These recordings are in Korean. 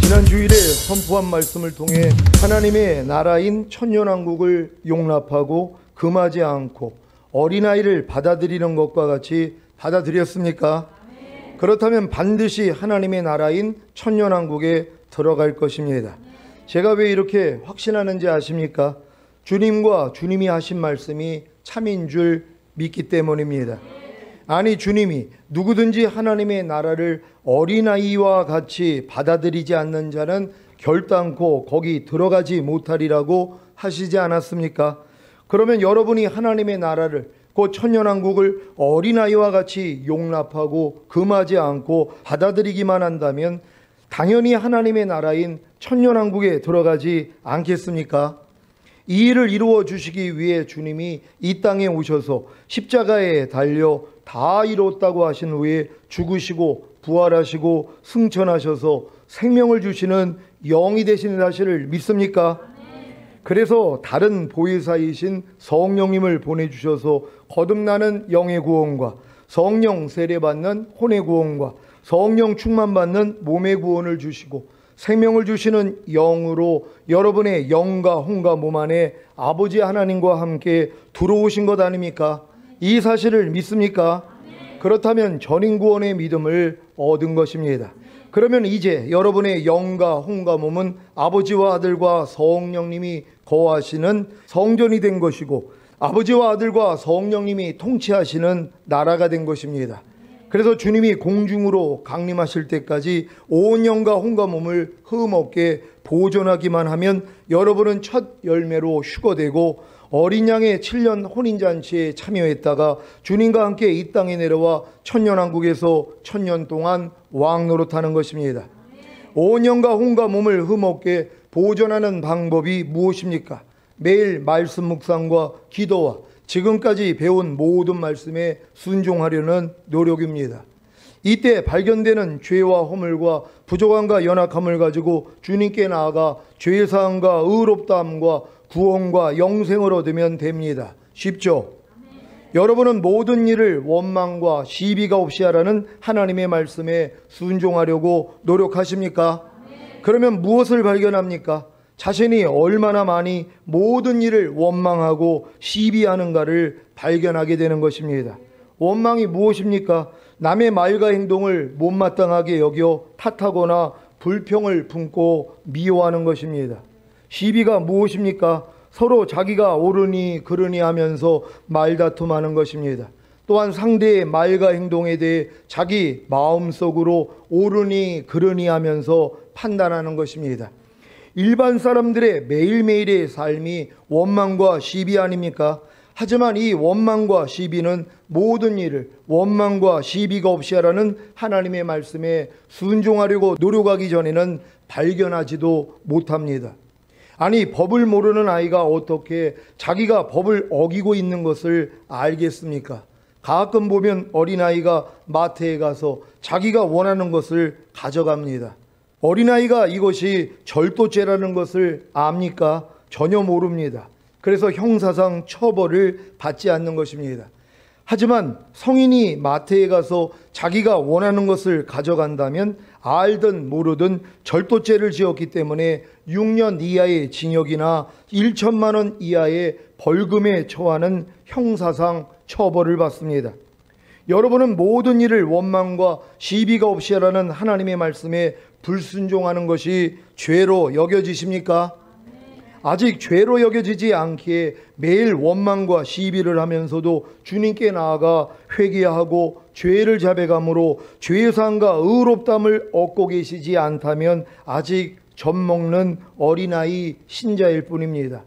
지난 주일에 선포한 말씀을 통해 하나님의 나라인 천년왕국을 용납하고 금하지 않고 어린아이를 받아들이는 것과 같이 받아들였습니까? 네. 그렇다면 반드시 하나님의 나라인 천년왕국에 들어갈 것입니다. 제가 왜 이렇게 확신하는지 아십니까? 주님과 주님이 하신 말씀이 참인 줄 믿기 때문입니다. 아니, 주님이 누구든지 하나님의 나라를 어린아이와 같이 받아들이지 않는 자는 결단코 거기 들어가지 못하리라고 하시지 않았습니까? 그러면 여러분이 하나님의 나라를, 곧 천년왕국을 어린아이와 같이 용납하고 금하지 않고 받아들이기만 한다면 당연히 하나님의 나라인 천년왕국에 들어가지 않겠습니까? 이 일을 이루어 주시기 위해 주님이 이 땅에 오셔서 십자가에 달려 다 이뤘다고 하신 후에 죽으시고 부활하시고 승천하셔서 생명을 주시는 영이 되시는 사실을 믿습니까? 그래서 다른 보혜사이신 성령님을 보내주셔서 거듭나는 영의 구원과 성령 세례받는 혼의 구원과 성령 충만받는 몸의 구원을 주시고 생명을 주시는 영으로 여러분의 영과 혼과 몸 안에 아버지 하나님과 함께 들어오신 것 아닙니까? 이 사실을 믿습니까? 그렇다면 전인구원의 믿음을 얻은 것입니다. 그러면 이제 여러분의 영과 혼과 몸은 아버지와 아들과 성령님이 거하시는 성전이 된 것이고 아버지와 아들과 성령님이 통치하시는 나라가 된 것입니다. 그래서 주님이 공중으로 강림하실 때까지 온 영과 혼과 몸을 흠없게 보존하기만 하면 여러분은 첫 열매로 휴거되고 어린 양의 7년 혼인잔치에 참여했다가 주님과 함께 이 땅에 내려와 천년왕국에서 천년 동안 왕노릇하는 것입니다. 온 영과 혼과 몸을 흠없게 보존하는 방법이 무엇입니까? 매일 말씀 묵상과 기도와 지금까지 배운 모든 말씀에 순종하려는 노력입니다. 이때 발견되는 죄와 허물과 부족함과 연약함을 가지고 주님께 나아가 죄사함과 의롭다함과 구원과 영생을 얻으면 됩니다. 쉽죠? 여러분은 모든 일을 원망과 시비가 없이 하라는 하나님의 말씀에 순종하려고 노력하십니까? 그러면 무엇을 발견합니까? 자신이 얼마나 많이 모든 일을 원망하고 시비하는가를 발견하게 되는 것입니다. 원망이 무엇입니까? 남의 말과 행동을 못마땅하게 여겨 탓하거나 불평을 품고 미워하는 것입니다. 시비가 무엇입니까? 서로 자기가 옳으니 그르니 하면서 말다툼하는 것입니다. 또한 상대의 말과 행동에 대해 자기 마음속으로 옳으니 그르니 하면서 판단하는 것입니다. 일반 사람들의 매일매일의 삶이 원망과 시비 아닙니까? 하지만 이 원망과 시비는 모든 일을 원망과 시비가 없이 하라는 하나님의 말씀에 순종하려고 노력하기 전에는 발견하지도 못합니다. 아니, 법을 모르는 아이가 어떻게 자기가 법을 어기고 있는 것을 알겠습니까? 가끔 보면 어린아이가 마트에 가서 자기가 원하는 것을 가져갑니다. 어린아이가 이것이 절도죄라는 것을 압니까? 전혀 모릅니다. 그래서 형사상 처벌을 받지 않는 것입니다. 하지만 성인이 마트에 가서 자기가 원하는 것을 가져간다면 알든 모르든 절도죄를 지었기 때문에 6년 이하의 징역이나 1천만 원 이하의 벌금에 처하는 형사상 처벌을 받습니다. 여러분은 모든 일을 원망과 시비가 없이 하라는 하나님의 말씀에 불순종하는 것이 죄로 여겨지십니까? 아직 죄로 여겨지지 않기에 매일 원망과 시비를 하면서도 주님께 나아가 회개하고 죄를 자백함으로 죄사함과 의롭다함을 얻고 계시지 않다면 아직 젖먹는 어린아이 신자일 뿐입니다.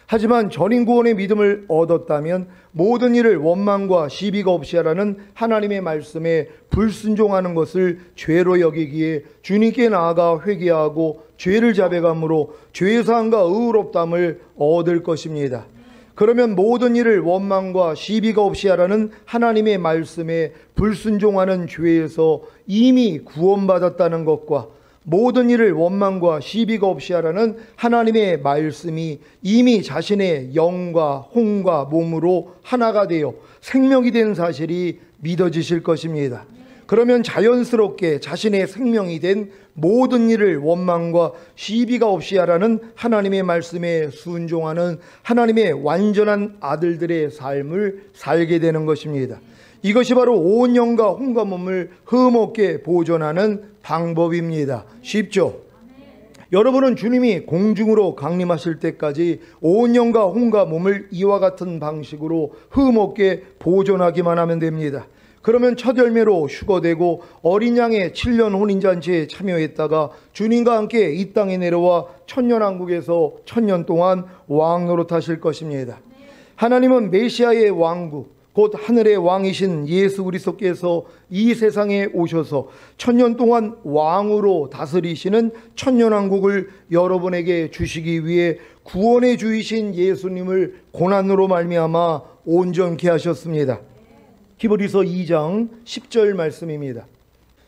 하지만 전인구원의 믿음을 얻었다면 모든 일을 원망과 시비가 없이 하라는 하나님의 말씀에 불순종하는 것을 죄로 여기기에 주님께 나아가 회개하고 죄를 자백함으로 죄사함과 의롭다함을 얻을 것입니다. 그러면 모든 일을 원망과 시비가 없이 하라는 하나님의 말씀에 불순종하는 죄에서 이미 구원받았다는 것과 모든 일을 원망과 시비가 없이 하라는 하나님의 말씀이 이미 자신의 영과 혼과 몸으로 하나가 되어 생명이 된 사실이 믿어지실 것입니다. 그러면 자연스럽게 자신의 생명이 된 모든 일을 원망과 시비가 없이 하라는 하나님의 말씀에 순종하는 하나님의 완전한 아들들의 삶을 살게 되는 것입니다. 이것이 바로 온 영과 혼과 몸을 흠없게 보존하는 방법입니다. 쉽죠? 여러분은 주님이 공중으로 강림하실 때까지 온 영과 혼과 몸을 이와 같은 방식으로 흠없게 보존하기만 하면 됩니다. 그러면 첫 열매로 휴거되고 어린 양의 7년 혼인잔치에 참여했다가 주님과 함께 이 땅에 내려와 천년왕국에서 천년 동안 왕 노릇하실 것입니다. 하나님은 메시아의 왕국, 곧 하늘의 왕이신 예수 그리스도께서 이 세상에 오셔서 천년 동안 왕으로 다스리시는 천년왕국을 여러분에게 주시기 위해 구원의 주이신 예수님을 고난으로 말미암아 온전케 하셨습니다. 히브리서 2장 10절 말씀입니다.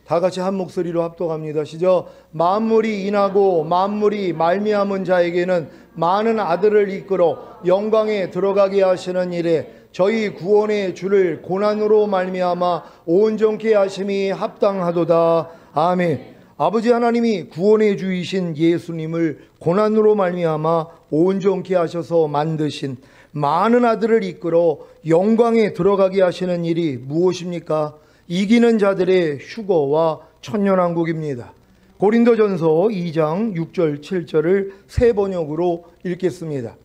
다 같이 한 목소리로 합독합니다. 시작. 만물이 인하고 만물이 말미암은 자에게는 많은 아들을 이끌어 영광에 들어가게 하시는 일에 저희 구원의 주를 고난으로 말미암아 온전케 하심이 합당하도다. 아멘. 아버지 하나님이 구원의 주이신 예수님을 고난으로 말미암아 온전케 하셔서 만드신 많은 아들을 이끌어 영광에 들어가게 하시는 일이 무엇입니까? 이기는 자들의 휴거와 천년왕국입니다. 고린도전서 2장 6절 7절을 새 번역으로 읽겠습니다.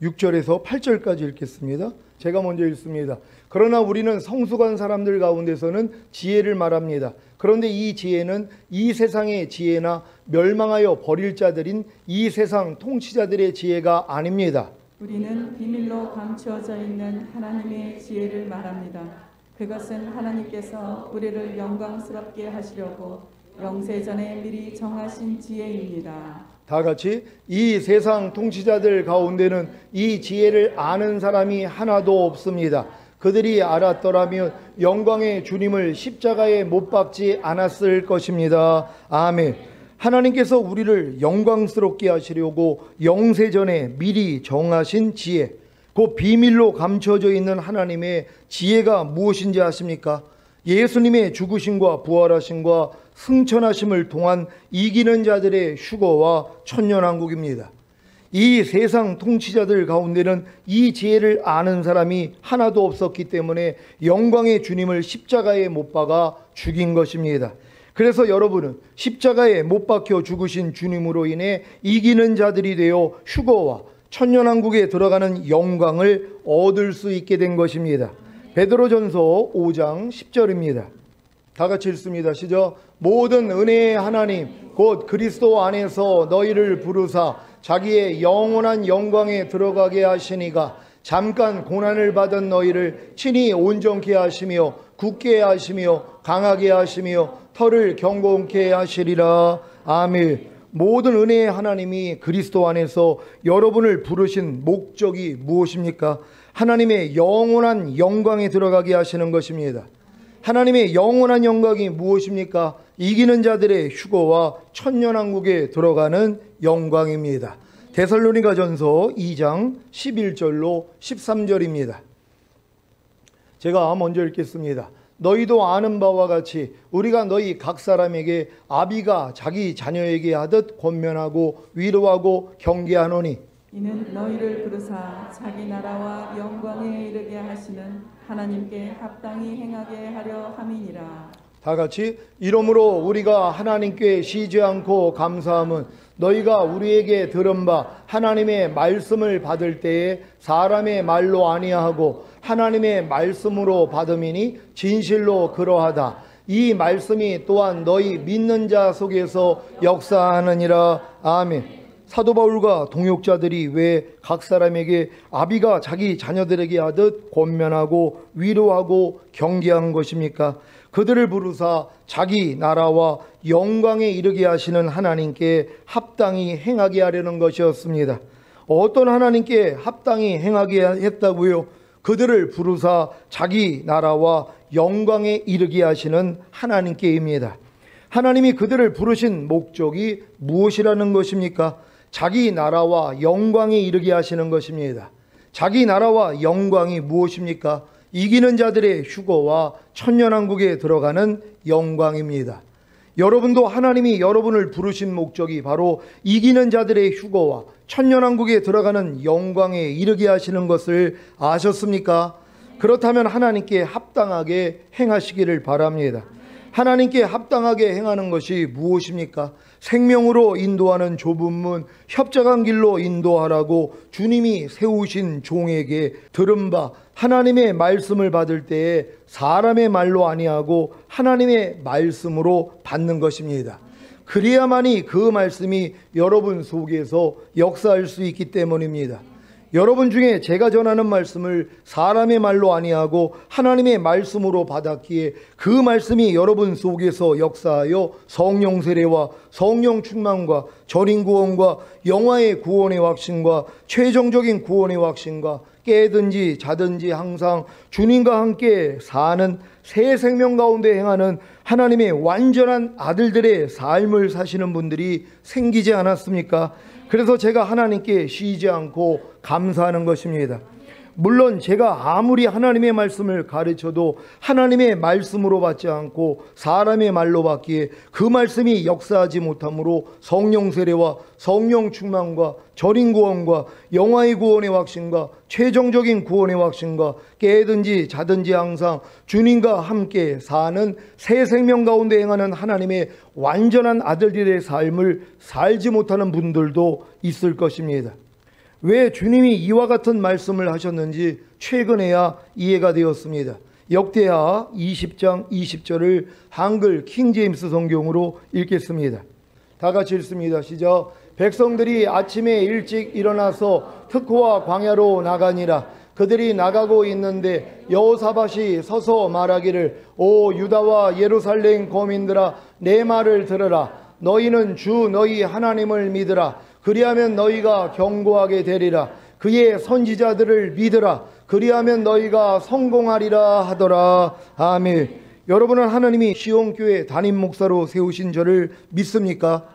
6절에서 8절까지 읽겠습니다. 제가 먼저 읽습니다. 그러나 우리는 성숙한 사람들 가운데서는 지혜를 말합니다. 그런데 이 지혜는 이 세상의 지혜나 멸망하여 버릴 자들인 이 세상 통치자들의 지혜가 아닙니다. 우리는 비밀로 감추어져 있는 하나님의 지혜를 말합니다. 그것은 하나님께서 우리를 영광스럽게 하시려고 영세전에 미리 정하신 지혜입니다. 다 같이 이 세상 통치자들 가운데는 이 지혜를 아는 사람이 하나도 없습니다. 그들이 알았더라면 영광의 주님을 십자가에 못 박지 않았을 것입니다. 아멘. 하나님께서 우리를 영광스럽게 하시려고 영세전에 미리 정하신 지혜, 그 비밀로 감춰져 있는 하나님의 지혜가 무엇인지 아십니까? 예수님의 죽으심과 부활하심과 승천하심을 통한 이기는 자들의 휴거와 천년왕국입니다. 이 세상 통치자들 가운데는 이 지혜를 아는 사람이 하나도 없었기 때문에 영광의 주님을 십자가에 못 박아 죽인 것입니다. 그래서 여러분은 십자가에 못 박혀 죽으신 주님으로 인해 이기는 자들이 되어 휴거와 천년왕국에 들어가는 영광을 얻을 수 있게 된 것입니다. 베드로전서 5장 10절입니다. 다 같이 읽습니다. 시작. 모든 은혜의 하나님 곧 그리스도 안에서 너희를 부르사 자기의 영원한 영광에 들어가게 하시니가 잠깐 고난을 받은 너희를 친히 온전케 하시며 굳게 하시며 강하게 하시며 털을 경고케 하시리라. 아멘. 모든 은혜의 하나님이 그리스도 안에서 여러분을 부르신 목적이 무엇입니까? 하나님의 영원한 영광에 들어가게 하시는 것입니다. 하나님의 영원한 영광이 무엇입니까? 이기는 자들의 휴거와 천년왕국에 들어가는 영광입니다. 데살로니가전서 2장 11절로 13절입니다. 제가 먼저 읽겠습니다. 너희도 아는 바와 같이 우리가 너희 각 사람에게 아비가 자기 자녀에게 하듯 권면하고 위로하고 경계하노니 이는 너희를 부르사 자기 나라와 영광에 이르게 하시는 하나님께 합당히 행하게 하려 함이니라. 다 같이 이러므로 우리가 하나님께 쉬지 않고 감사함은 너희가 우리에게 들은 바 하나님의 말씀을 받을 때에 사람의 말로 아니하고 하나님의 말씀으로 받음이니 진실로 그러하다. 이 말씀이 또한 너희 믿는 자 속에서 역사하느니라. 아멘. 사도 바울과 동역자들이 왜 각 사람에게 아비가 자기 자녀들에게 하듯 권면하고 위로하고 경계한 것입니까? 그들을 부르사 자기 나라와 영광에 이르게 하시는 하나님께 합당히 행하게 하려는 것이었습니다. 어떤 하나님께 합당히 행하게 했다고요? 그들을 부르사 자기 나라와 영광에 이르게 하시는 하나님께입니다. 하나님이 그들을 부르신 목적이 무엇이라는 것입니까? 자기 나라와 영광에 이르게 하시는 것입니다. 자기 나라와 영광이 무엇입니까? 이기는 자들의 휴거와 천년왕국에 들어가는 영광입니다. 여러분도 하나님이 여러분을 부르신 목적이 바로 이기는 자들의 휴거와 천년왕국에 들어가는 영광에 이르게 하시는 것을 아셨습니까? 그렇다면 하나님께 합당하게 행하시기를 바랍니다. 하나님께 합당하게 행하는 것이 무엇입니까? 생명으로 인도하는 좁은 문, 협착한 길로 인도하라고 주님이 세우신 종에게 들은 바 하나님의 말씀을 받을 때에 사람의 말로 아니하고 하나님의 말씀으로 받는 것입니다. 그래야만이 그 말씀이 여러분 속에서 역사할 수 있기 때문입니다. 여러분 중에 제가 전하는 말씀을 사람의 말로 아니하고 하나님의 말씀으로 받았기에 그 말씀이 여러분 속에서 역사하여 성령 세례와 성령 충만과 전인 구원과 영화의 구원의 확신과 최종적인 구원의 확신과 깨든지 자든지 항상 주님과 함께 사는 새 생명 가운데 행하는 하나님의 완전한 아들들의 삶을 사시는 분들이 생기지 않았습니까? 그래서 제가 하나님께 쉬지 않고 감사하는 것입니다. 물론 제가 아무리 하나님의 말씀을 가르쳐도 하나님의 말씀으로 받지 않고 사람의 말로 받기에 그 말씀이 역사하지 못하므로 성령 세례와 성령 충만과 전인 구원과 영화의 구원의 확신과 최종적인 구원의 확신과 깨든지 자든지 항상 주님과 함께 사는 새 생명 가운데 행하는 하나님의 완전한 아들들의 삶을 살지 못하는 분들도 있을 것입니다. 왜 주님이 이와 같은 말씀을 하셨는지 최근에야 이해가 되었습니다. 역대하 20장 20절을 한글 킹제임스 성경으로 읽겠습니다. 다 같이 읽습니다. 시작. 백성들이 아침에 일찍 일어나서 특호와 광야로 나가니라. 그들이 나가고 있는데 여호사밧이 서서 말하기를 오 유다와 예루살렘 거민들아 내 말을 들으라. 너희는 주 너희 하나님을 믿으라. 그리하면 너희가 견고하게 되리라. 그의 선지자들을 믿으라. 그리하면 너희가 성공하리라 하더라. 아멘. 여러분은 하나님이 시온교회 담임 목사로 세우신 저를 믿습니까?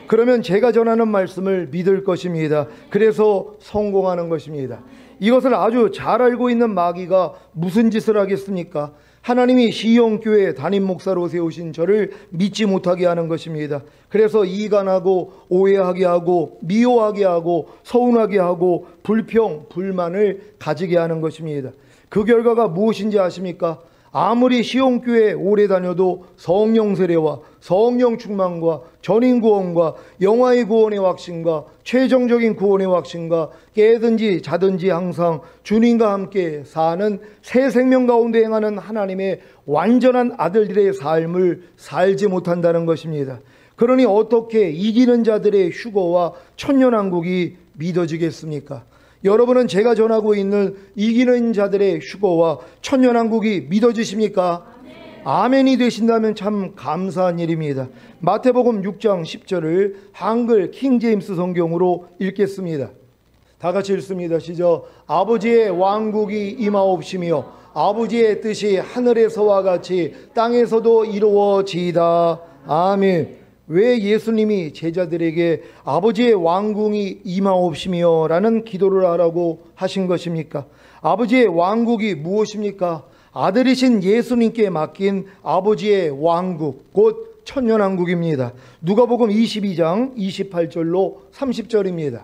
그러면 제가 전하는 말씀을 믿을 것입니다. 그래서 성공하는 것입니다. 이것을 아주 잘 알고 있는 마귀가 무슨 짓을 하겠습니까? 하나님이 시온교회 담임 목사로 세우신 저를 믿지 못하게 하는 것입니다. 그래서 이간하고 오해하게 하고 미워하게 하고 서운하게 하고 불평, 불만을 가지게 하는 것입니다. 그 결과가 무엇인지 아십니까? 아무리 시온교회 오래 다녀도 성령 세례와 성령 충만과 전인 구원과 영화의 구원의 확신과 최종적인 구원의 확신과 깨든지 자든지 항상 주님과 함께 사는 새 생명 가운데 행하는 하나님의 완전한 아들들의 삶을 살지 못한다는 것입니다. 그러니 어떻게 이기는 자들의 휴거와 천년왕국이 믿어지겠습니까? 여러분은 제가 전하고 있는 이기는 자들의 휴거와 천년왕국이 믿어지십니까? 아멘이 되신다면 참 감사한 일입니다. 마태복음 6장 10절을 한글 킹제임스 성경으로 읽겠습니다. 다 같이 읽습니다. 시작. 아버지의 왕국이 임하옵시며 아버지의 뜻이 하늘에서와 같이 땅에서도 이루어지이다. 아멘. 왜 예수님이 제자들에게 아버지의 왕궁이 임하옵시며 라는 기도를 하라고 하신 것입니까? 아버지의 왕국이 무엇입니까? 아들이신 예수님께 맡긴 아버지의 왕국, 곧 천년왕국입니다. 누가복음 22장 28절로 30절입니다.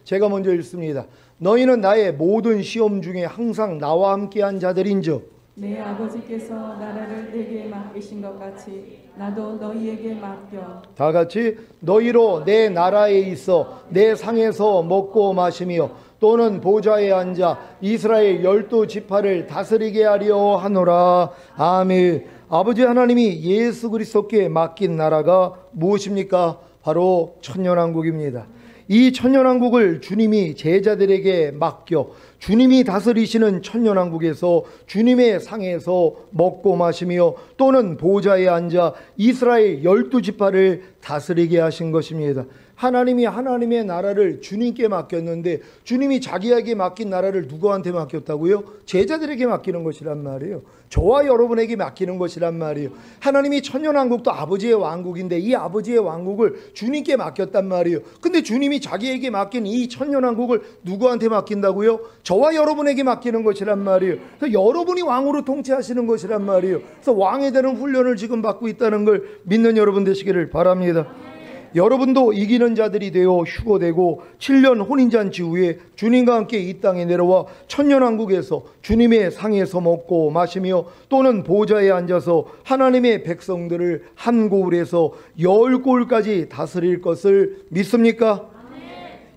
제가 먼저 읽습니다. 너희는 나의 모든 시험 중에 항상 나와 함께한 자들인즉 내 아버지께서 나라를 내게 맡기신 것 같이 나도 너희에게 맡겨. 다 같이 너희로 내 나라에 있어 내 상에서 먹고 마시며 또는 보좌에 앉아 이스라엘 12지파를 다스리게 하려 하노라. 아멘. 아버지 하나님이 예수 그리스도께 맡긴 나라가 무엇입니까? 바로 천년왕국입니다. 이 천년왕국을 주님이 제자들에게 맡겨 주님이 다스리시는 천년왕국에서 주님의 상에서 먹고 마시며 또는 보좌에 앉아 이스라엘 12지파를 다스리게 하신 것입니다. 하나님이 하나님의 나라를 주님께 맡겼는데 주님이 자기에게 맡긴 나라를 누구한테 맡겼다고요? 제자들에게 맡기는 것이란 말이에요. 저와 여러분에게 맡기는 것이란 말이에요. 하나님이 천년왕국도 아버지의 왕국인데 이 아버지의 왕국을 주님께 맡겼단 말이에요. 근데 주님이 자기에게 맡긴 이 천년왕국을 누구한테 맡긴다고요? 저와 여러분에게 맡기는 것이란 말이에요. 그래서 여러분이 왕으로 통치하시는 것이란 말이에요. 그래서 왕에 대한 훈련을 지금 받고 있다는 걸 믿는 여러분 되시기를 바랍니다. 여러분도 이기는 자들이 되어 휴거되고 7년 혼인잔치 후에 주님과 함께 이 땅에 내려와 천년왕국에서 주님의 상에서 먹고 마시며 또는 보좌에 앉아서 하나님의 백성들을 한 고울에서 10고울까지 다스릴 것을 믿습니까?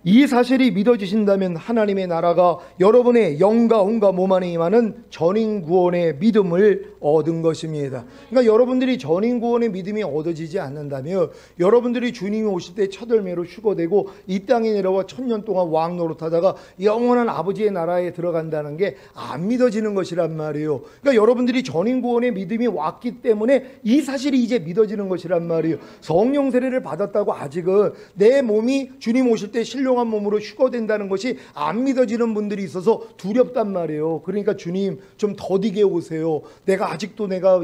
이 사실이 믿어지신다면 하나님의 나라가 여러분의 영과 혼과 몸 안에 임하는 전인구원의 믿음을 얻은 것입니다. 그러니까 여러분들이 전인구원의 믿음이 얻어지지 않는다면 여러분들이 주님이 오실 때 첫 열매로 휴거되고 이 땅에 내려와 1000년 동안 왕 노릇하다가 영원한 아버지의 나라에 들어간다는 게 안 믿어지는 것이란 말이에요. 그러니까 여러분들이 전인구원의 믿음이 왔기 때문에 이 사실이 이제 믿어지는 것이란 말이에요. 성령 세례를 받았다고 아직은 내 몸이 주님 오실 때 신령한 몸으로 휴거된다는 것이 안 믿어지는 분들이 있어서 두렵단 말이에요. 그러니까 주님 좀 더디게 오세요. 내가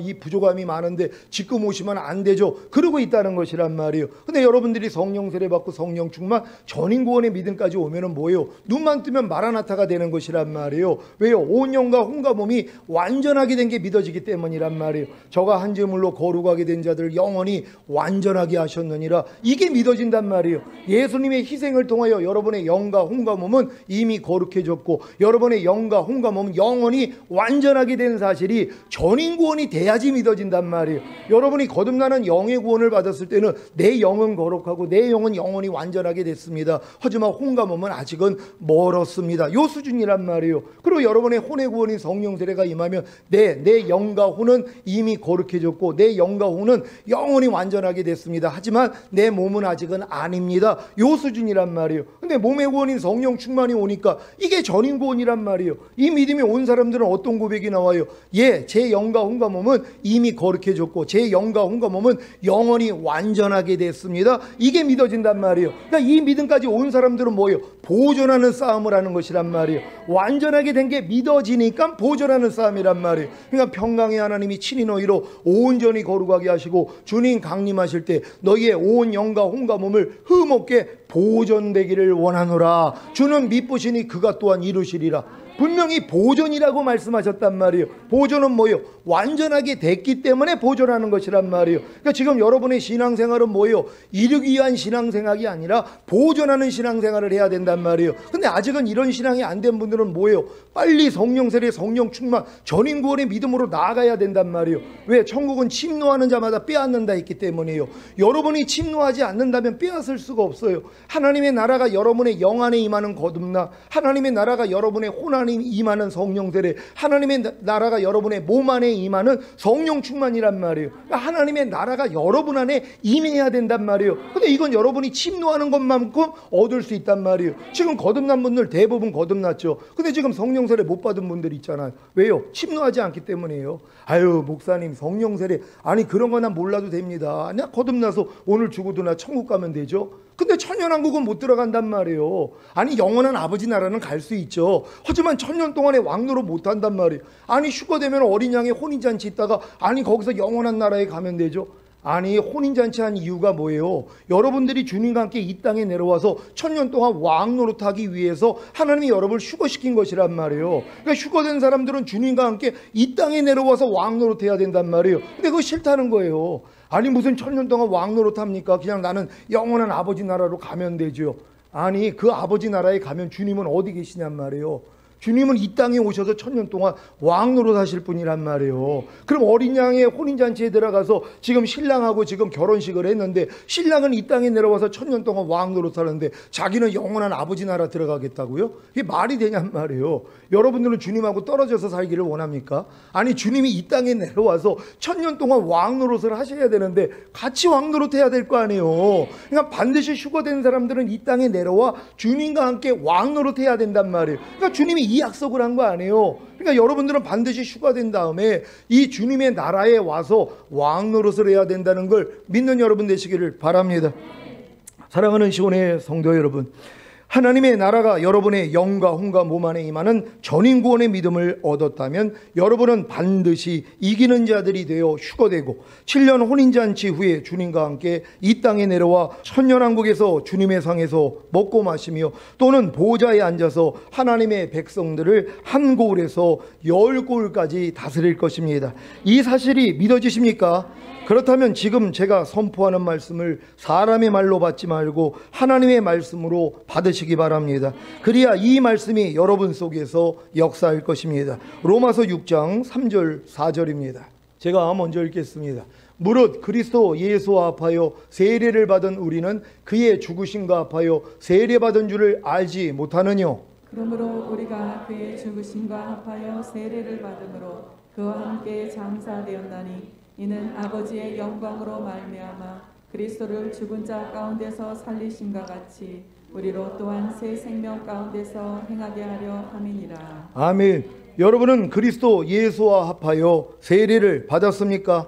이 부족함이 많은데 지금 오시면 안 되죠. 그러고 있다는 것이란 말이에요. 근데 여러분들이 성령 세례 받고 성령 충만 전인구원의 믿음까지 오면은 뭐예요? 눈만 뜨면 마라나타가 되는 것이란 말이에요. 왜요? 온 영과 혼과 몸이 완전하게 된 게 믿어지기 때문이란 말이에요. 저가 한 제물로 거룩하게 된 자들 영원히 완전하게 하셨느니라. 이게 믿어진단 말이에요. 예수님의 희생을 통하여 여러분의 영과 혼과 몸은 이미 거룩해졌고 여러분의 영과 혼과 몸은 영원히 완전하게 된 사실이 전인구원이 돼야지 믿어진단 말이에요. 여러분이 거듭나는 영의 구원을 받았을 때는 내 영은 거룩하고 내 영은 영원히 완전하게 됐습니다. 하지만 혼과 몸은 아직은 멀었습니다. 요 수준이란 말이에요. 그리고 여러분의 혼의 구원인 성령 세례가 임하면 내 영과 혼은 이미 거룩해졌고 내 영과 혼은 영원히 완전하게 됐습니다. 하지만 내 몸은 아직은 아닙니다. 요 수준이란 말이에요. 근데 몸의 구원인 성령 충만이 오니까 이게 전인 구원이란 말이에요. 이 믿음이 온 사람들은 어떤 고백이 나와요? 예, 제 영과 혼과 몸은 이미 거룩해졌고 제 영과 혼과 몸은 영원히 완전하게 됐습니다. 이게 믿어진단 말이에요. 그러니까 이 믿음까지 온 사람들은 뭐예요? 보존하는 싸움을 하는 것이란 말이에요. 완전하게 된 게 믿어지니까 보존하는 싸움이란 말이에요. 그러니까 평강의 하나님이 친히 너희로 온전히 거룩하게 하시고 주님 강림하실 때 너희의 온 영과 혼과 몸을 흠없게 보존되기를 원하노라. 주는 미쁘시니 그가 또한 이루시리라. 분명히 보존이라고 말씀하셨단 말이에요. 보존은 뭐예요? 완전하게 됐기 때문에 보존하는 것이란 말이에요. 그러니까 지금 여러분의 신앙생활은 뭐예요? 이루기 위한 신앙생활이 아니라 보존하는 신앙생활을 해야 된단 말이에요. 근데 아직은 이런 신앙이 안 된 분들은 뭐예요? 빨리 성령 세례, 성령 충만, 전인구원의 믿음으로 나아가야 된단 말이에요. 왜? 천국은 침노하는 자마다 빼앗는다 했기 때문이에요. 여러분이 침노하지 않는다면 빼앗을 수가 없어요. 하나님의 나라가 여러분의 영 안에 임하는 거듭나, 하나님의 나라가 여러분의 혼 안에 임하는 성령 세례, 하나님의 나라가 여러분의 몸 안에 임하는 성령 충만이란 말이에요. 그러니까 하나님의 나라가 여러분 안에 임해야 된단 말이에요. 근데 이건 여러분이 침노하는 것만큼 얻을 수 있단 말이에요. 지금 거듭난 분들 대부분 거듭났죠. 근데 지금 성령 세례 못 받은 분들 있잖아요. 왜요? 침노하지 않기 때문이에요. 아유, 목사님 성령 세례 아니 그런 거 난 몰라도 됩니다. 그냥 거듭나서 오늘 죽어도 나 천국 가면 되죠. 근데 천년왕국은 못 들어간단 말이에요. 아니 영원한 아버지 나라는 갈 수 있죠. 하지만 1000년 동안의 왕노릇 못 한단 말이에요. 아니 휴거되면 어린 양의 혼인잔치 있다가 아니 거기서 영원한 나라에 가면 되죠. 아니 혼인잔치 한 이유가 뭐예요? 여러분들이 주님과 함께 이 땅에 내려와서 1000년 동안 왕 노릇하기 위해서 하나님이 여러분을 휴거시킨 것이란 말이에요. 그러니까 휴거된 사람들은 주님과 함께 이 땅에 내려와서 왕 노릇해야 된단 말이에요. 근데 그거 싫다는 거예요. 아니 무슨 1000년 동안 왕 노릇합니까? 그냥 나는 영원한 아버지 나라로 가면 되죠. 아니 그 아버지 나라에 가면 주님은 어디 계시냔 말이에요. 주님은 이 땅에 오셔서 1000년 동안 왕 노릇하실 분이란 말이에요. 그럼 어린 양의 혼인잔치에 들어가서 지금 신랑하고 지금 결혼식을 했는데 신랑은 이 땅에 내려와서 1000년 동안 왕 노릇하는데 자기는 영원한 아버지 나라 들어가겠다고요? 이게 말이 되냔 말이에요. 여러분들은 주님하고 떨어져서 살기를 원합니까? 아니 주님이 이 땅에 내려와서 1000년 동안 왕 노릇을 하셔야 되는데 같이 왕 노릇해야 될 거 아니에요. 그러니까 반드시 휴거된 사람들은 이 땅에 내려와 주님과 함께 왕 노릇해야 된단 말이에요. 그러니까 주님이 이 약속을 한 거 아니에요. 그러니까 여러분들은 반드시 휴가된 다음에 이 주님의 나라에 와서 왕 노릇을 해야 된다는 걸 믿는 여러분 되시기를 바랍니다. 사랑하는 시온의 성도 여러분, 하나님의 나라가 여러분의 영과 혼과 몸 안에 임하는 전인구원의 믿음을 얻었다면 여러분은 반드시 이기는 자들이 되어 휴거되고 7년 혼인잔치 후에 주님과 함께 이 땅에 내려와 천년왕국에서 주님의 상에서 먹고 마시며 또는 보좌에 앉아서 하나님의 백성들을 한 고을에서 10고을까지 다스릴 것입니다. 이 사실이 믿어지십니까? 그렇다면 지금 제가 선포하는 말씀을 사람의 말로 받지 말고 하나님의 말씀으로 받으시기 바랍니다. 그래야 이 말씀이 여러분 속에서 역사할 것입니다. 로마서 6장 3절 4절입니다. 제가 먼저 읽겠습니다. 무릇 그리스도 예수와 합하여 세례를 받은 우리는 그의 죽으심과 합하여 세례받은 줄을 알지 못하느뇨. 그러므로 우리가 그의 죽으심과 합하여 세례를 받음으로 그와 함께 장사되었나니 이는 아버지의 영광으로 말미암아 그리스도를 죽은 자 가운데서 살리심과 같이 우리로 또한 새 생명 가운데서 행하게 하려 함이니라. 아멘. 여러분은 그리스도 예수와 합하여 세례를 받았습니까?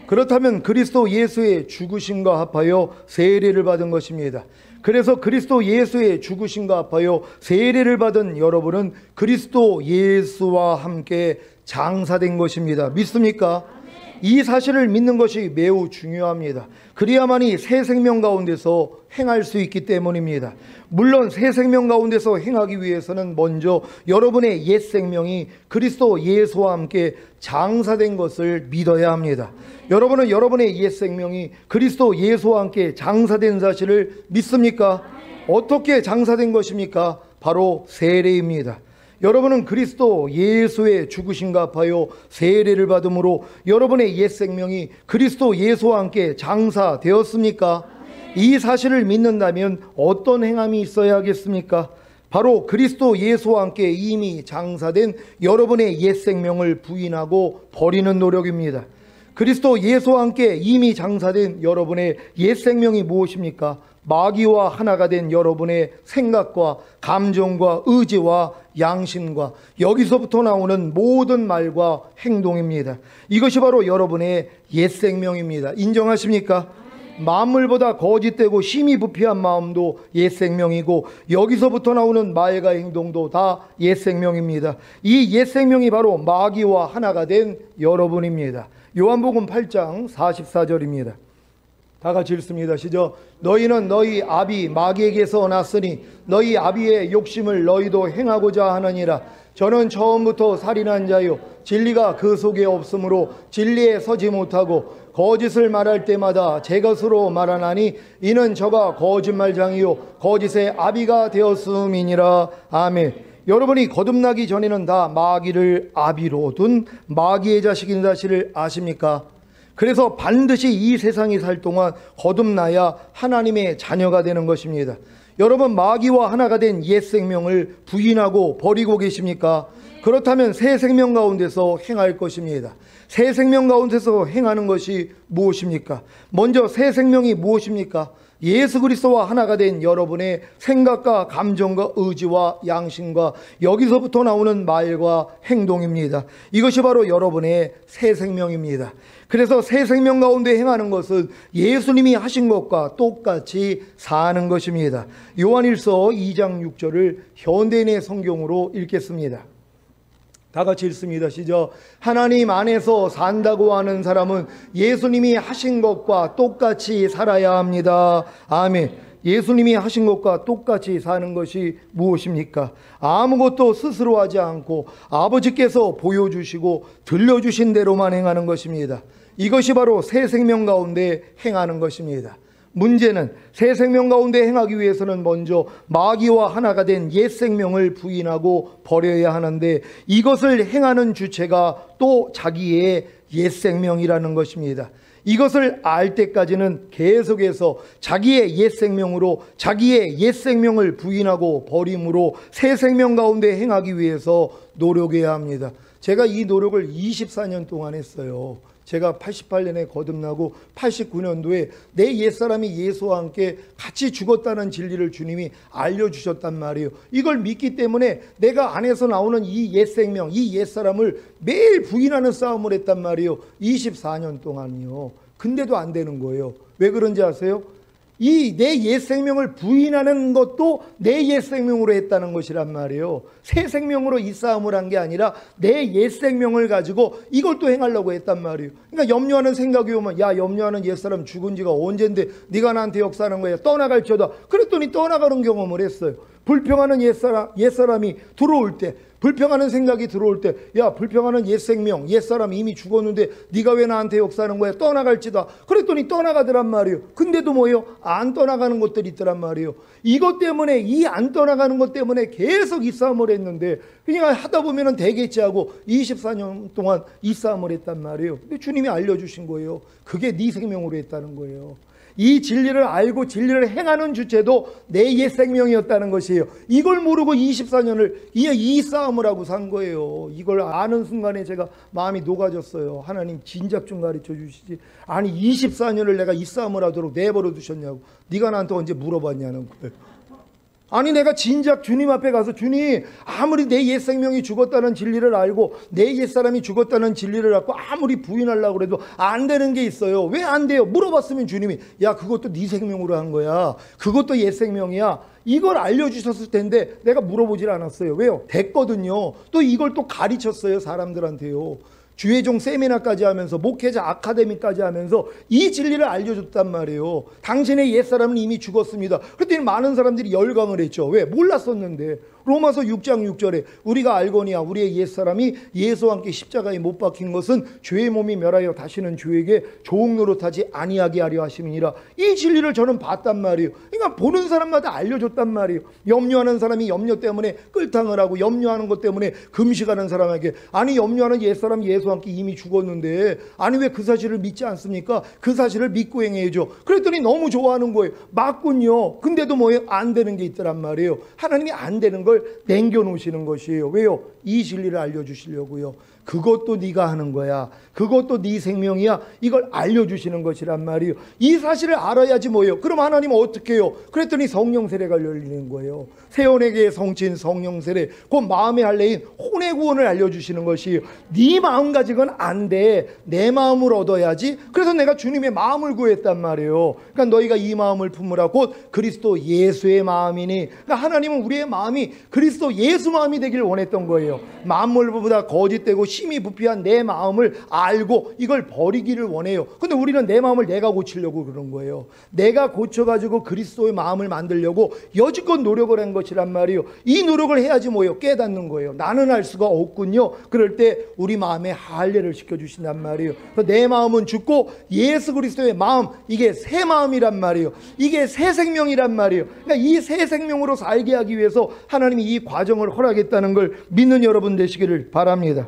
그렇다면 그리스도 예수의 죽으심과 합하여 세례를 받은 것입니다. 그래서 그리스도 예수의 죽으심과 합하여 세례를 받은 여러분은 그리스도 예수와 함께 장사된 것입니다. 믿습니까? 이 사실을 믿는 것이 매우 중요합니다. 그래야만이 새 생명 가운데서 행할 수 있기 때문입니다. 물론 새 생명 가운데서 행하기 위해서는 먼저 여러분의 옛 생명이 그리스도 예수와 함께 장사된 것을 믿어야 합니다. 여러분은 여러분의 옛 생명이 그리스도 예수와 함께 장사된 사실을 믿습니까? 어떻게 장사된 것입니까? 바로 세례입니다. 여러분은 그리스도 예수의 죽으심과 합하여 세례를 받음으로 여러분의 옛 생명이 그리스도 예수와 함께 장사되었습니까? 이 사실을 믿는다면 어떤 행함이 있어야 하겠습니까? 바로 그리스도 예수와 함께 이미 장사된 여러분의 옛 생명을 부인하고 버리는 노력입니다. 그리스도 예수와 함께 이미 장사된 여러분의 옛 생명이 무엇입니까? 마귀와 하나가 된 여러분의 생각과 감정과 의지와 양심과 여기서부터 나오는 모든 말과 행동입니다. 이것이 바로 여러분의 옛 생명입니다. 인정하십니까? 만물보다 거짓되고 심히 부패한 마음도 옛 생명이고 여기서부터 나오는 말과 행동도 다 옛 생명입니다. 이 옛 생명이 바로 마귀와 하나가 된 여러분입니다. 요한복음 8장 44절입니다. 다 같이 읽습니다. 시작. 너희는 너희 아비 마귀에게서 났으니 너희 아비의 욕심을 너희도 행하고자 하느니라. 저는 처음부터 살인한 자요 진리가 그 속에 없으므로 진리에 서지 못하고 거짓을 말할 때마다 제 것으로 말하나니 이는 저가 거짓말장이요 거짓의 아비가 되었음이니라. 아멘. 여러분이 거듭나기 전에는 다 마귀를 아비로 둔 마귀의 자식인 사실을 아십니까? 그래서 반드시 이 세상에 살 동안 거듭나야 하나님의 자녀가 되는 것입니다. 여러분 마귀와 하나가 된 옛 생명을 부인하고 버리고 계십니까? 그렇다면 새 생명 가운데서 행할 것입니다. 새 생명 가운데서 행하는 것이 무엇입니까? 먼저 새 생명이 무엇입니까? 예수 그리스도와 하나가 된 여러분의 생각과 감정과 의지와 양심과 여기서부터 나오는 말과 행동입니다. 이것이 바로 여러분의 새 생명입니다. 그래서 새 생명 가운데 행하는 것은 예수님이 하신 것과 똑같이 사는 것입니다. 요한일서 2장 6절을 현대인의 성경으로 읽겠습니다. 다 같이 읽습니다. 시작. 하나님 안에서 산다고 하는 사람은 예수님이 하신 것과 똑같이 살아야 합니다. 아멘. 예수님이 하신 것과 똑같이 사는 것이 무엇입니까? 아무것도 스스로 하지 않고 아버지께서 보여주시고 들려주신 대로만 행하는 것입니다. 이것이 바로 새 생명 가운데 행하는 것입니다. 문제는 새 생명 가운데 행하기 위해서는 먼저 마귀와 하나가 된 옛 생명을 부인하고 버려야 하는데 이것을 행하는 주체가 또 자기의 옛 생명이라는 것입니다. 이것을 알 때까지는 계속해서 자기의 옛 생명으로 자기의 옛 생명을 부인하고 버림으로 새 생명 가운데 행하기 위해서 노력해야 합니다. 제가 이 노력을 24년 동안 했어요. 제가 88년에 거듭나고 89년도에 내 옛사람이 예수와 함께 같이 죽었다는 진리를 주님이 알려주셨단 말이에요. 이걸 믿기 때문에 내가 안에서 나오는 이 옛생명, 이 옛사람을 매일 부인하는 싸움을 했단 말이에요. 24년 동안이요. 근데도 안 되는 거예요. 왜 그런지 아세요? 이 내 옛생명을 부인하는 것도 내 옛생명으로 했다는 것이란 말이에요. 새 생명으로 이 싸움을 한 게 아니라 내 옛생명을 가지고 이걸 또 행하려고 했단 말이에요. 그러니까 염려하는 생각이 오면, 야, 염려하는 옛사람 죽은 지가 언젠데 네가 나한테 역사하는 거야, 떠나갈지어다. 그랬더니 떠나가는 경험을 했어요. 불평하는 옛사람이 들어올 때, 불평하는 생각이 들어올 때, 야, 불평하는 옛생명, 옛사람이 이미 죽었는데 네가 왜 나한테 역사하는 거야, 떠나갈지다. 그랬더니 떠나가더란 말이에요. 근데도 뭐예요? 안 떠나가는 것들이 있더란 말이에요. 이것 때문에, 이 안 떠나가는 것 때문에 계속 이 싸움을 했는데, 그냥 하다 보면은 되겠지 하고 24년 동안 이 싸움을 했단 말이에요. 근데 주님이 알려주신 거예요. 그게 네 생명으로 했다는 거예요. 이 진리를 알고 진리를 행하는 주체도 내 옛 생명이었다는 것이에요. 이걸 모르고 24년을 이 싸움을 하고 산 거예요. 이걸 아는 순간에 제가 마음이 녹아졌어요. 하나님 진작 좀 가르쳐 주시지. 아니 24년을 내가 이 싸움을 하도록 내버려 두셨냐고. 네가 나한테 언제 물어봤냐는 거예요. 아니 내가 진작 주님 앞에 가서, 주님, 아무리 내 옛 생명이 죽었다는 진리를 알고 내 옛사람이 죽었다는 진리를 알고 아무리 부인하려고 해도 안 되는 게 있어요. 왜 안 돼요? 물어봤으면 주님이, 야, 그것도 네 생명으로 한 거야, 그것도 옛 생명이야, 이걸 알려주셨을 텐데 내가 물어보질 않았어요. 왜요? 됐거든요. 또 이걸 또 가르쳤어요, 사람들한테요. 주의종 세미나까지 하면서, 목회자 아카데미까지 하면서 이 진리를 알려줬단 말이에요. 당신의 옛사람은 이미 죽었습니다. 그랬더니 많은 사람들이 열광을 했죠. 왜? 몰랐었는데. 로마서 6장 6절에 우리가 알거니와 우리의 옛사람이 예수와 함께 십자가에 못 박힌 것은 죄의 몸이 멸하여 다시는 죄에게 조옥 노릇하지 아니하게 하려 하심이니라. 이 진리를 저는 봤단 말이에요. 그러니까 보는 사람마다 알려줬단 말이에요. 염려하는 사람이 염려 때문에 끌탕을 하고, 염려하는 것 때문에 금식하는 사람에게, 아니 염려하는 옛사람 예수와 함께 이미 죽었는데 아니 왜 그 사실을 믿지 않습니까? 그 사실을 믿고 행해야죠. 그랬더니 너무 좋아하는 거예요. 맞군요. 근데도 뭐예요? 안 되는 게 있더란 말이에요. 하나님이 안 되는 걸 남겨놓으시는 것이에요. 왜요? 이 진리를 알려주시려고요. 그것도 네가 하는 거야, 그것도 네 생명이야, 이걸 알려주시는 것이란 말이에요. 이 사실을 알아야지 뭐예요? 그럼 하나님은 어떻게 해요? 그랬더니 성령 세례가 열리는 거예요. 세원에게 성친 성령 세례, 그 마음의 할례인 혼의 구원을 알려주시는 것이에요. 네 마음가짐은 안 돼, 내 마음을 얻어야지. 그래서 내가 주님의 마음을 구했단 말이에요. 그러니까 너희가 이 마음을 품으라, 곧 그리스도 예수의 마음이니. 그러니까 하나님은 우리의 마음이 그리스도 예수 마음이 되길 원했던 거예요. 만물보다 거짓되고 심히 부패한 내 마음을 알고 이걸 버리기를 원해요. 근데 우리는 내 마음을 내가 고치려고 그런 거예요. 내가 고쳐가지고 그리스도의 마음을 만들려고 여지껏 노력을 한 것이란 말이에요. 이 노력을 해야지 뭐예요? 깨닫는 거예요. 나는 알 수가 없군요. 그럴 때 우리 마음에 할례를 시켜주신단 말이에요. 내 마음은 죽고 예수 그리스도의 마음, 이게 새 마음이란 말이에요. 이게 새 생명이란 말이에요. 그러니까 이 새 생명으로 살게 하기 위해서 하나님이 이 과정을 허락했다는 걸 믿는 여러분 되시기를 바랍니다.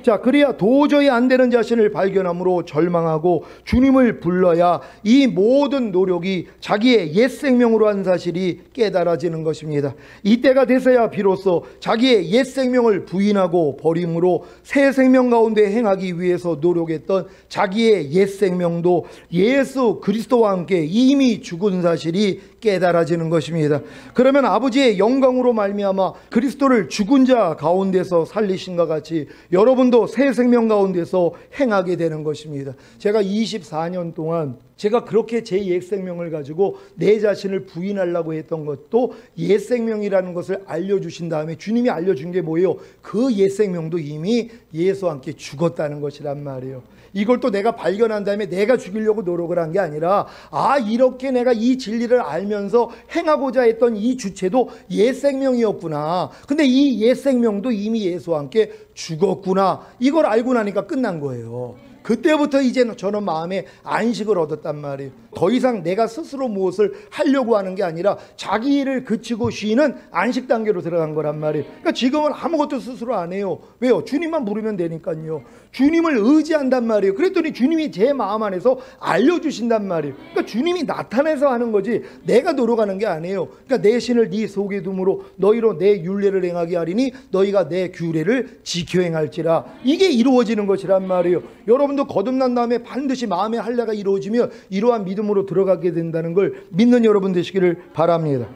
자, 그래야 도저히 안 되는 자신을 발견함으로 절망하고 주님을 불러야 이 모든 노력이 자기의 옛 생명으로 한 사실이 깨달아지는 것입니다. 이때가 돼서야 비로소 자기의 옛 생명을 부인하고 버림으로 새 생명 가운데 행하기 위해서 노력했던 자기의 옛 생명도 예수 그리스도와 함께 이미 죽은 사실이 깨달아지는 것입니다. 그러면 아버지의 영광으로 말미암아 그리스도를 죽은 자 가운데서 살리신 것 같이 여러분도 새 생명 가운데서 행하게 되는 것입니다. 제가 24년 동안 제가 그렇게 제 옛 생명을 가지고 내 자신을 부인하려고 했던 것도 옛 생명이라는 것을 알려주신 다음에 주님이 알려준 게 뭐예요? 그 옛 생명도 이미 예수와 함께 죽었다는 것이란 말이에요. 이걸 또 내가 발견한 다음에 내가 죽이려고 노력을 한 게 아니라, 아, 이렇게 내가 이 진리를 알면서 행하고자 했던 이 주체도 옛 생명이었구나. 근데 이 옛 생명도 이미 예수와 함께 죽었구나. 이걸 알고 나니까 끝난 거예요. 그때부터 이제는 저는 마음에 안식을 얻었단 말이에요. 더 이상 내가 스스로 무엇을 하려고 하는 게 아니라 자기 일을 그치고 쉬는 안식 단계로 들어간 거란 말이에요. 그러니까 지금은 아무것도 스스로 안 해요. 왜요? 주님만 부르면 되니까요. 주님을 의지한단 말이에요. 그랬더니 주님이 제 마음 안에서 알려주신단 말이에요. 그러니까 주님이 나타내서 하는 거지 내가 노력하는 게 아니에요. 그러니까 내 신을 네 속에 둠으로 너희로 내 율례를 행하게 하리니 너희가 내 규례를 지켜 행할지라. 이게 이루어지는 것이란 말이에요. 여러분도 거듭난 다음에 반드시 마음의 할례가 이루어지면 이러한 믿음으로 들어가게 된다는 걸 믿는 여러분 되시기를 바랍니다.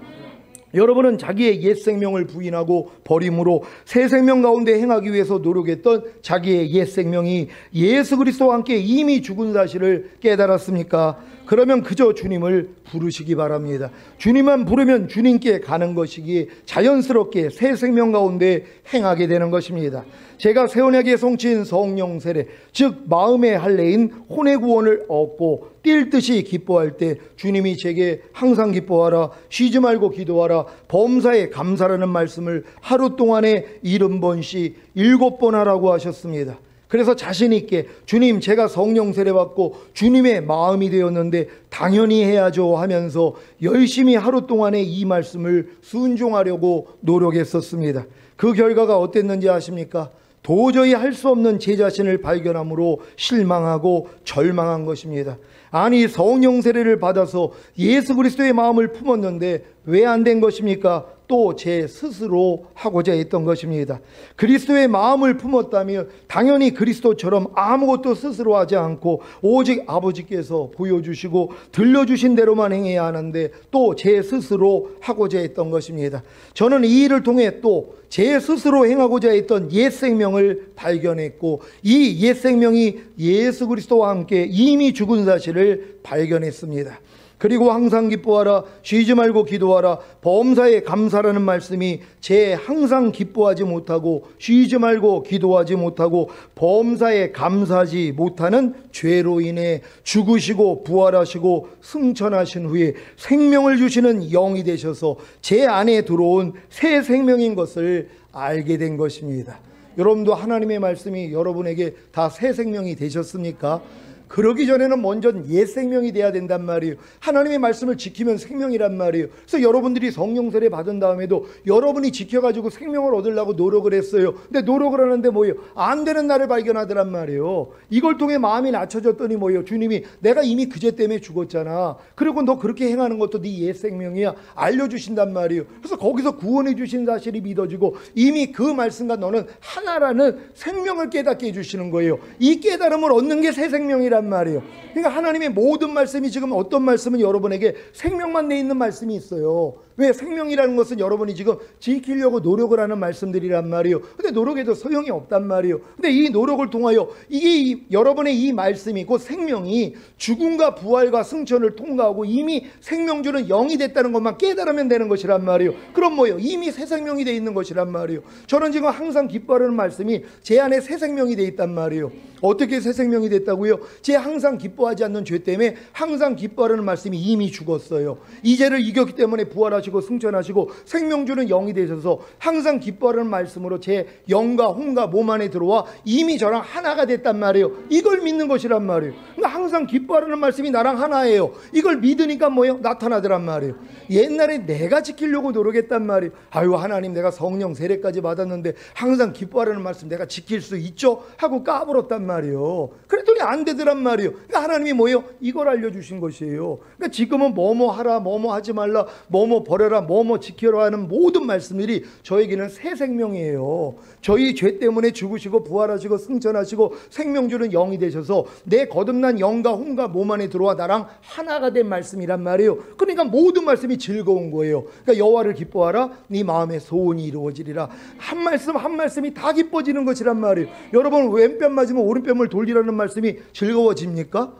여러분은 자기의 옛 생명을 부인하고 버림으로 새 생명 가운데 행하기 위해서 노력했던 자기의 옛 생명이 예수 그리스도와 함께 이미 죽은 사실을 깨달았습니까? 그러면 그저 주님을 부르시기 바랍니다. 주님만 부르면 주님께 가는 것이기에 자연스럽게 새 생명 가운데 행하게 되는 것입니다. 제가 세원에게 송친 성령 세례, 즉 마음의 할례인 혼의 구원을 얻고 뛸 듯이 기뻐할 때 주님이 제게 항상 기뻐하라, 쉬지 말고 기도하라, 범사에 감사라는 말씀을 하루 동안에 70번씩 7번 하라고 하셨습니다. 그래서 자신 있게 주님, 제가 성령 세례 받고 주님의 마음이 되었는데 당연히 해야죠 하면서 열심히 하루 동안에 이 말씀을 순종하려고 노력했었습니다. 그 결과가 어땠는지 아십니까? 도저히 할 수 없는 제 자신을 발견함으로 실망하고 절망한 것입니다. 아니, 성령 세례를 받아서 예수 그리스도의 마음을 품었는데 왜 안 된 것입니까? 또 제 스스로 하고자 했던 것입니다. 그리스도의 마음을 품었다면 당연히 그리스도처럼 아무것도 스스로 하지 않고 오직 아버지께서 보여주시고 들려주신 대로만 행해야 하는데 또 제 스스로 하고자 했던 것입니다. 저는 이 일을 통해 또 제 스스로 행하고자 했던 옛 생명을 발견했고 이 옛 생명이 예수 그리스도와 함께 이미 죽은 사실을 발견했습니다. 그리고 항상 기뻐하라, 쉬지 말고 기도하라, 범사에 감사라는 말씀이 제 항상 기뻐하지 못하고 쉬지 말고 기도하지 못하고 범사에 감사하지 못하는 죄로 인해 죽으시고 부활하시고 승천하신 후에 생명을 주시는 영이 되셔서 제 안에 들어온 새 생명인 것을 알게 된 것입니다. 여러분도 하나님의 말씀이 여러분에게 다 새 생명이 되셨습니까? 그러기 전에는 먼저 옛 생명이 돼야 된단 말이에요. 하나님의 말씀을 지키면 생명이란 말이에요. 그래서 여러분들이 성령 세례 받은 다음에도 여러분이 지켜가지고 생명을 얻으려고 노력을 했어요. 근데 노력을 하는데 뭐예요? 안 되는 날을 발견하더란 말이에요. 이걸 통해 마음이 낮춰졌더니 뭐예요? 주님이 내가 이미 그 죄 때문에 죽었잖아. 그리고 너 그렇게 행하는 것도 네 옛 생명이야. 알려주신단 말이에요. 그래서 거기서 구원해 주신 사실이 믿어지고 이미 그 말씀과 너는 하나라는 생명을 깨닫게 해주시는 거예요. 이 깨달음을 얻는 게 새 생명이란 말이에요. 그러니까 하나님의 모든 말씀이 지금 어떤 말씀은 여러분에게 생명만 내 있는 말씀이 있어요. 왜? 생명이라는 것은 여러분이 지금 지키려고 노력을 하는 말씀들이란 말이에요. 근데 노력해도 소용이 없단 말이에요. 근데 이 노력을 통하여 이게 여러분의 이 말씀이 곧 생명이 죽음과 부활과 승천을 통과하고 이미 생명 주는 영이 됐다는 것만 깨달으면 되는 것이란 말이에요. 그럼 뭐예요? 이미 새 생명이 돼 있는 것이란 말이에요. 저는 지금 항상 기뻐하는 말씀이 제 안에 새 생명이 돼 있단 말이에요. 어떻게 새 생명이 됐다고요? 제 항상 기뻐하지 않는 죄 때문에 항상 기뻐하는 말씀이 이미 죽었어요. 이 죄를 이겼기 때문에 부활하시고 승천하시고 생명 주는 영이 되셔서 항상 기뻐하는 말씀으로 제 영과 혼과 몸 안에 들어와 이미 저랑 하나가 됐단 말이에요. 이걸 믿는 것이란 말이에요. 그러니까 항상 기뻐하는 말씀이 나랑 하나예요. 이걸 믿으니까 뭐예요? 나타나더란 말이에요. 옛날에 내가 지키려고 노력했단 말이에요. 아유, 하나님, 내가 성령 세례까지 받았는데 항상 기뻐하는 말씀 내가 지킬 수 있죠? 하고 까불었단 말이에요. 그랬더니 안 되더란 말이에요. 그러니까 하나님이 뭐예요? 이걸 알려주신 것이에요. 그러니까 지금은 뭐뭐 하라, 뭐뭐 하지 말라, 뭐뭐 버려라, 뭐뭐 지켜라 하는 모든 말씀들이 저에게는 새 생명이에요. 저희 죄 때문에 죽으시고 부활하시고 승천하시고 생명 주는 영이 되셔서 내 거듭난 영과 혼과 몸 안에 들어와 나랑 하나가 된 말씀이란 말이에요. 그러니까 모든 말씀이 즐거운 거예요. 그러니까 여호와를 기뻐하라, 네 마음의 소원이 이루어지리라. 한 말씀 한 말씀이 다 기뻐지는 것이란 말이에요. 여러분, 왼뺨 맞으면 오른뺨을 돌리라는 말씀이 즐거워집니까?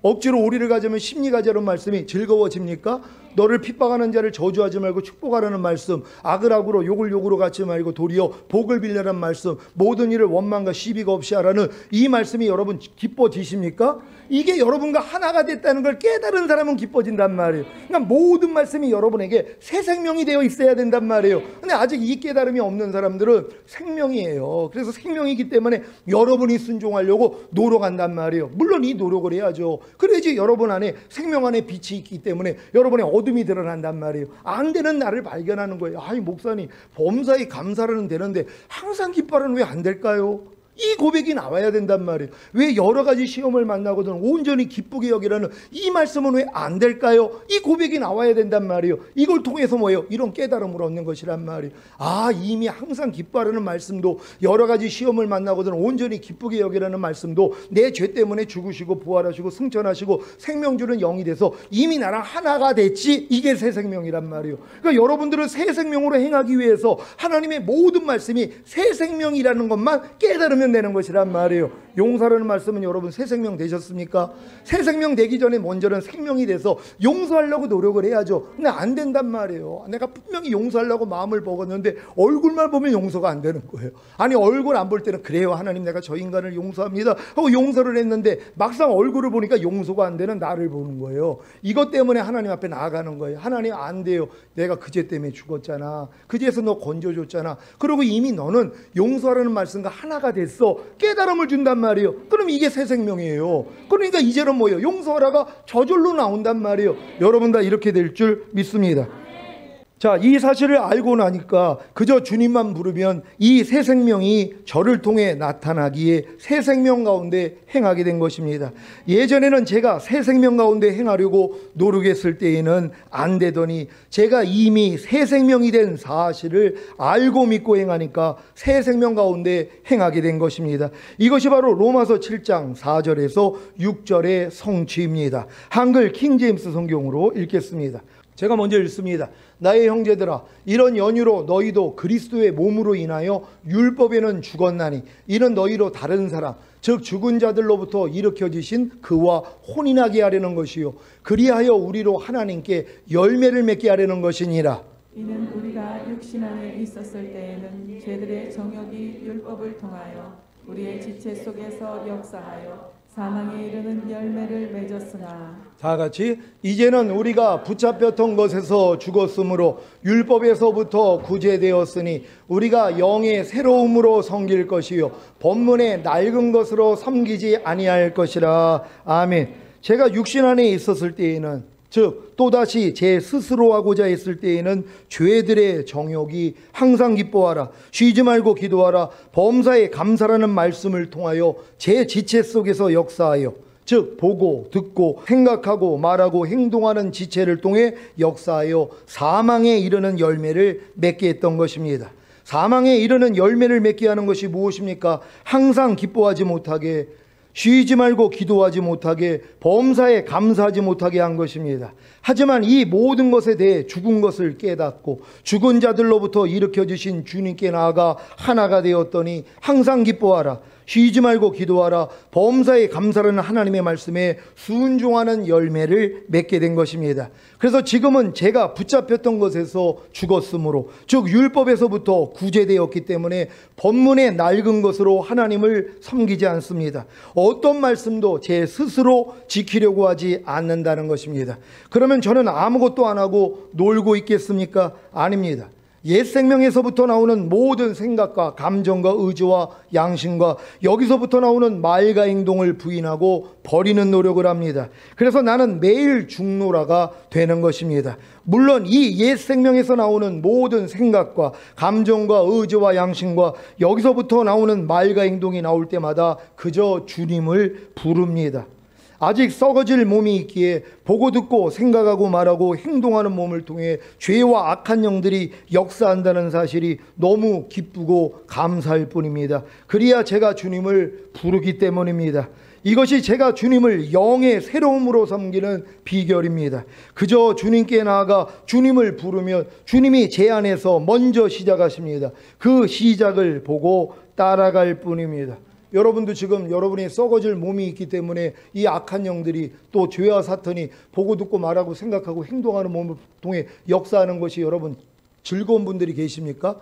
억지로 오리를 가자면 십리 가자는 말씀이 즐거워집니까? 너를 핍박하는 자를 저주하지 말고 축복하라는 말씀, 악을 악으로 욕을 욕으로 갚지 말고 도리어 복을 빌려라는 말씀, 모든 일을 원망과 시비가 없이 하라는 이 말씀이 여러분 기뻐지십니까? 이게 여러분과 하나가 됐다는 걸 깨달은 사람은 기뻐진단 말이에요. 그러니까 모든 말씀이 여러분에게 새 생명이 되어 있어야 된단 말이에요. 근데 아직 이 깨달음이 없는 사람들은 생명이에요. 그래서 생명이기 때문에 여러분이 순종하려고 노력한단 말이에요. 물론 이 노력을 해야죠. 그래야지 여러분 안에 생명 안에 빛이 있기 때문에 여러분의 어둠이 드러난단 말이에요. 안 되는 나를 발견하는 거예요. 아이, 목사님, 범사에 감사는 되는데 항상 기뻐하는 왜 안 될까요? 이 고백이 나와야 된단 말이에요. 왜 여러 가지 시험을 만나거든 온전히 기쁘게 여기라는 이 말씀은 왜 안 될까요? 이 고백이 나와야 된단 말이에요. 이걸 통해서 뭐예요? 이런 깨달음을 얻는 것이란 말이에요. 아, 이미 항상 기뻐하라는 말씀도, 여러 가지 시험을 만나거든 온전히 기쁘게 여기라는 말씀도, 내 죄 때문에 죽으시고 부활하시고 승천하시고 생명 주는 영이 돼서 이미 나랑 하나가 됐지, 이게 새 생명이란 말이에요. 그러니까 여러분들은 새 생명으로 행하기 위해서 하나님의 모든 말씀이 새 생명이라는 것만 깨달으면 되는 것이란 말이에요. 용서라는 말씀은 여러분 새 생명 되셨습니까? 새 생명 되기 전에 먼저는 생명이 돼서 용서하려고 노력을 해야죠. 근데 안 된단 말이에요. 내가 분명히 용서하려고 마음을 먹었는데 얼굴만 보면 용서가 안 되는 거예요. 아니, 얼굴 안 볼 때는 그래요, 하나님 내가 저 인간을 용서합니다 하고 용서를 했는데 막상 얼굴을 보니까 용서가 안 되는 나를 보는 거예요. 이것 때문에 하나님 앞에 나아가는 거예요. 하나님 안 돼요. 내가 그 죄 때문에 죽었잖아. 그 죄에서 너 건져줬잖아. 그리고 이미 너는 용서하라는 말씀과 하나가 됐어. 깨달음을 준단 말이에요. 그럼 이게 새 생명이에요. 그러니까 이제는 뭐예요? 용서하라가 저절로 나온단 말이에요. 여러분 다 이렇게 될 줄 믿습니다. 자, 이 사실을 알고 나니까 그저 주님만 부르면 이 새 생명이 저를 통해 나타나기에 새 생명 가운데 행하게 된 것입니다. 예전에는 제가 새 생명 가운데 행하려고 노력했을 때에는 안 되더니 제가 이미 새 생명이 된 사실을 알고 믿고 행하니까 새 생명 가운데 행하게 된 것입니다. 이것이 바로 로마서 7장 4절에서 6절의 성취입니다. 한글 킹제임스 성경으로 읽겠습니다. 제가 먼저 읽습니다. 나의 형제들아, 이런 연유로 너희도 그리스도의 몸으로 인하여 율법에는 죽었나니 이는 너희로 다른 사람 즉 죽은 자들로부터 일으켜지신 그와 혼인하게 하려는 것이요 그리하여 우리로 하나님께 열매를 맺게 하려는 것이니라. 이는 우리가 육신 안에 있었을 때에는 죄들의 정욕이 율법을 통하여 우리의 지체 속에서 역사하여 사망에 이르는 열매를 맺었으나 다 같이 이제는 우리가 붙잡혔던 것에서 죽었으므로 율법에서부터 구제되었으니 우리가 영의 새로움으로 섬길 것이요 법문의 낡은 것으로 섬기지 아니할 것이라. 아멘. 제가 육신 안에 있었을 때에는, 즉 또다시 제 스스로 하고자 했을 때에는 죄들의 정욕이 항상 기뻐하라, 쉬지 말고 기도하라, 범사에 감사라는 말씀을 통하여 제 지체 속에서 역사하여, 즉 보고 듣고 생각하고 말하고 행동하는 지체를 통해 역사하여 사망에 이르는 열매를 맺게 했던 것입니다. 사망에 이르는 열매를 맺게 하는 것이 무엇입니까? 항상 기뻐하지 못하게, 쉬지 말고 기도하지 못하게, 범사에 감사하지 못하게 한 것입니다. 하지만 이 모든 것에 대해 죽은 것을 깨닫고 죽은 자들로부터 일으켜 주신 주님께 나아가 하나가 되었더니 항상 기뻐하라, 쉬지 말고 기도하라, 범사에 감사라는 하나님의 말씀에 순종하는 열매를 맺게 된 것입니다. 그래서 지금은 제가 붙잡혔던 것에서 죽었으므로, 즉 율법에서부터 구제되었기 때문에 법문의 낡은 것으로 하나님을 섬기지 않습니다. 어떤 말씀도 제 스스로 지키려고 하지 않는다는 것입니다. 그러면 저는 아무것도 안 하고 놀고 있겠습니까? 아닙니다. 옛 생명에서부터 나오는 모든 생각과 감정과 의지와 양심과 여기서부터 나오는 말과 행동을 부인하고 버리는 노력을 합니다. 그래서 나는 매일 중노라가 되는 것입니다. 물론 이 옛 생명에서 나오는 모든 생각과 감정과 의지와 양심과 여기서부터 나오는 말과 행동이 나올 때마다 그저 주님을 부릅니다. 아직 썩어질 몸이 있기에 보고 듣고 생각하고 말하고 행동하는 몸을 통해 죄와 악한 영들이 역사한다는 사실이 너무 기쁘고 감사할 뿐입니다. 그리야 제가 주님을 부르기 때문입니다. 이것이 제가 주님을 영의 새로움으로 섬기는 비결입니다. 그저 주님께 나아가 주님을 부르면 주님이 제 안에서 먼저 시작하십니다. 그 시작을 보고 따라갈 뿐입니다. 여러분도 지금 여러분의 썩어질 몸이 있기 때문에 이 악한 영들이 또 죄와 사탄이 보고 듣고 말하고 생각하고 행동하는 몸을 통해 역사하는 것이 여러분 즐거운 분들이 계십니까?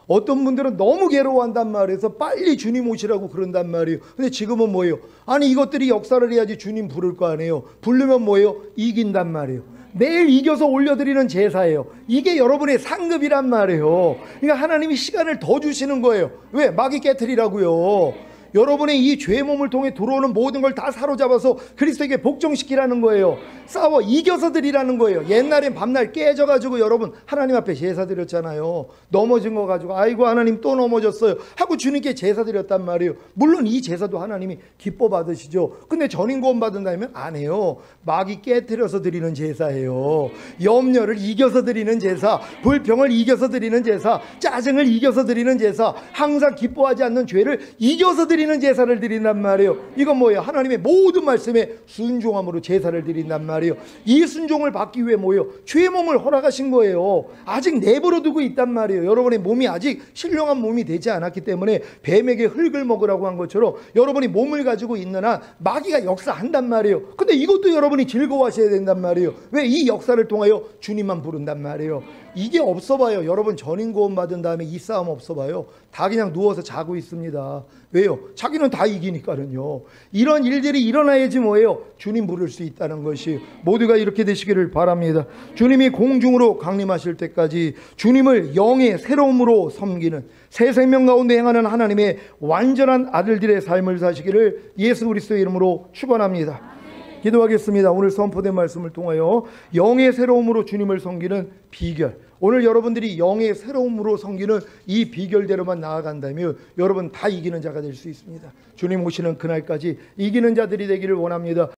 어떤 분들은 너무 괴로워한단 말이에요. 빨리 주님 오시라고 그런단 말이에요. 근데 지금은 뭐예요? 아니 이것들이 역사를 해야지 주님 부를 거 아니에요. 부르면 뭐예요? 이긴단 말이에요. 매일 이겨서 올려드리는 제사예요. 이게 여러분의 상급이란 말이에요. 그러니까 하나님이 시간을 더 주시는 거예요. 왜? 마귀 깨트리라고요. 여러분의 이 죄의 몸을 통해 들어오는 모든 걸 다 사로잡아서 그리스도에게 복종시키라는 거예요. 싸워 이겨서 드리라는 거예요. 옛날엔 밤날 깨져가지고 여러분 하나님 앞에 제사 드렸잖아요. 넘어진 거 가지고 아이고 하나님 또 넘어졌어요 하고 주님께 제사 드렸단 말이에요. 물론 이 제사도 하나님이 기뻐 받으시죠. 근데 전인 구원 받는다면 안 해요. 마귀 깨뜨려서 드리는 제사예요. 염려를 이겨서 드리는 제사, 불평을 이겨서 드리는 제사, 짜증을 이겨서 드리는 제사, 항상 기뻐하지 않는 죄를 이겨서 드리는 제사를 드린단 말이에요. 이건 뭐예요? 하나님의 모든 말씀에 순종함으로 제사를 드린단 말이에요. 이 순종을 받기 위해 뭐예요? 죄의 몸을 허락하신 거예요. 아직 내버려 두고 있단 말이에요. 여러분의 몸이 아직 신령한 몸이 되지 않았기 때문에 뱀에게 흙을 먹으라고 한 것처럼 여러분이 몸을 가지고 있는 한 마귀가 역사한단 말이에요. 근데 이것도 여러분이 즐거워하셔야 된단 말이에요. 왜? 이 역사를 통하여 주님만 부른단 말이에요. 이게 없어봐요. 여러분 전인 구원 받은 다음에 이 싸움 없어봐요. 다 그냥 누워서 자고 있습니다. 왜요? 자기는 다 이기니까는요. 이런 일들이 일어나야지 뭐예요? 주님 부를 수 있다는 것이. 모두가 이렇게 되시기를 바랍니다. 주님이 공중으로 강림하실 때까지 주님을 영의 새로움으로 섬기는 새 생명 가운데 행하는 하나님의 완전한 아들들의 삶을 사시기를 예수 그리스도의 이름으로 축원합니다. 기도하겠습니다. 오늘 선포된 말씀을 통하여 영의 새로움으로 주님을 섬기는 비결, 오늘 여러분들이 영의 새로움으로 섬기는 이 비결대로만 나아간다면 여러분 다 이기는 자가 될 수 있습니다. 주님 오시는 그날까지 이기는 자들이 되기를 원합니다.